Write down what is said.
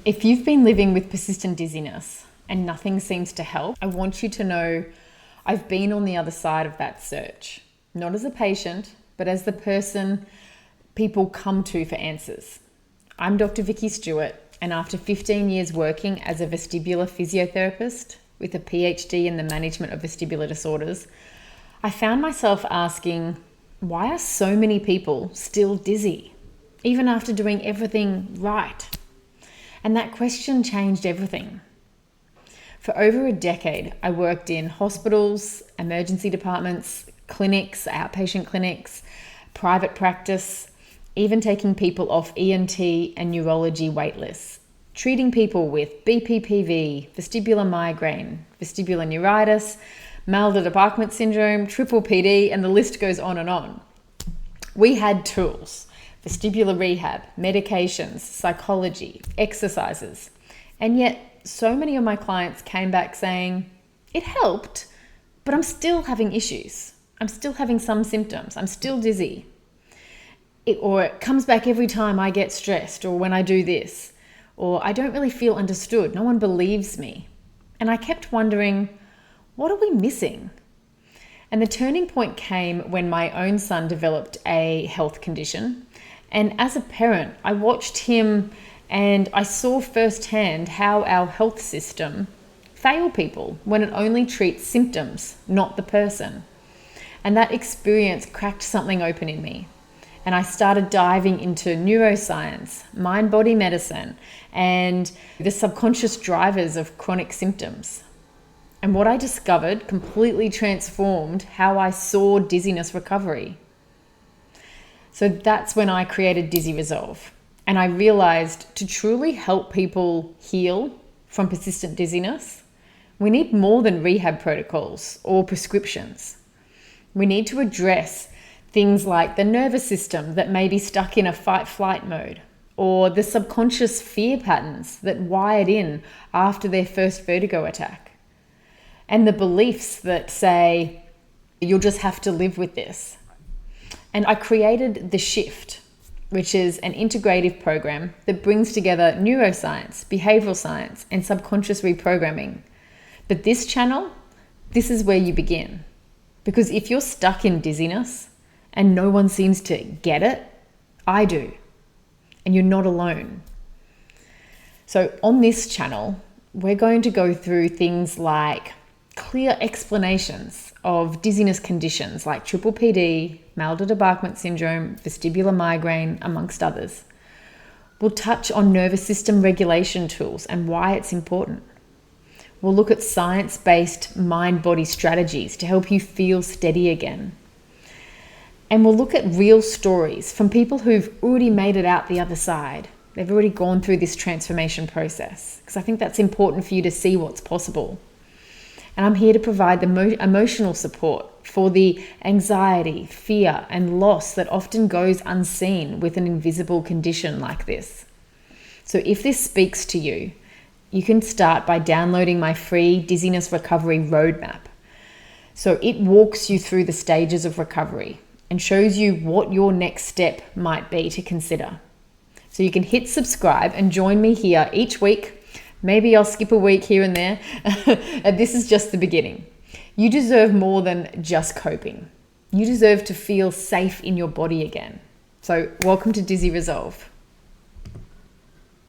If you've been living with persistent dizziness and nothing seems to help, I want you to know I've been on the other side of that search, not as a patient, but as the person people come to for answers. I'm Dr. Vicky Stewart, and after 15 years working as a vestibular physiotherapist with a PhD in the management of vestibular disorders, I found myself asking, why are so many people still dizzy, even after doing everything right? And that question changed everything. For over a decade, I worked in hospitals, emergency departments, clinics, outpatient clinics, private practice, even taking people off ENT and neurology wait lists, treating people with BPPV, vestibular migraine, vestibular neuritis, mal-de-Debachment syndrome, triple PD, and the list goes on and on. We had tools, vestibular rehab, medications, psychology, exercises, and yet so many of my clients came back saying, it helped, but I'm still having issues. I'm still having some symptoms. I'm still dizzy. It comes back every time I get stressed or when I do this, or I don't really feel understood. No one believes me. And I kept wondering, what are we missing? And the turning point came when my own son developed a health condition. And as a parent, I watched him and I saw firsthand how our health system fail people when it only treats symptoms, not the person. And that experience cracked something open in me. And I started diving into neuroscience, mind-body medicine, and the subconscious drivers of chronic symptoms. And what I discovered completely transformed how I saw dizziness recovery. So that's when I created Dizzy Resolve. And I realized to truly help people heal from persistent dizziness, we need more than rehab protocols or prescriptions. We need to address things like the nervous system that may be stuck in a fight-flight mode, or the subconscious fear patterns that wired in after their first vertigo attack, and the beliefs that say, you'll just have to live with this. And I created The Shift, which is an integrative program that brings together neuroscience, behavioral science, and subconscious reprogramming. But this channel, this is where you begin. Because if you're stuck in dizziness and no one seems to get it, I do. And you're not alone. So on this channel, we're going to go through things like clear explanations of dizziness conditions like triple PD, mal-de-Debachment syndrome, vestibular migraine, amongst others. We'll touch on nervous system regulation tools and why it's important. We'll look at science-based mind-body strategies to help you feel steady again. And we'll look at real stories from people who've already made it out the other side. They've already gone through this transformation process, because I think that's important for you to see what's possible. And I'm here to provide the emotional support for the anxiety, fear, and loss that often goes unseen with an invisible condition like this. So if this speaks to you, you can start by downloading my free dizziness recovery roadmap. So it walks you through the stages of recovery and shows you what your next step might be to consider. So you can hit subscribe and join me here each week. Maybe I'll skip a week here and there. And this is just the beginning. You deserve more than just coping. You deserve to feel safe in your body again. So welcome to Dizzy Resolve.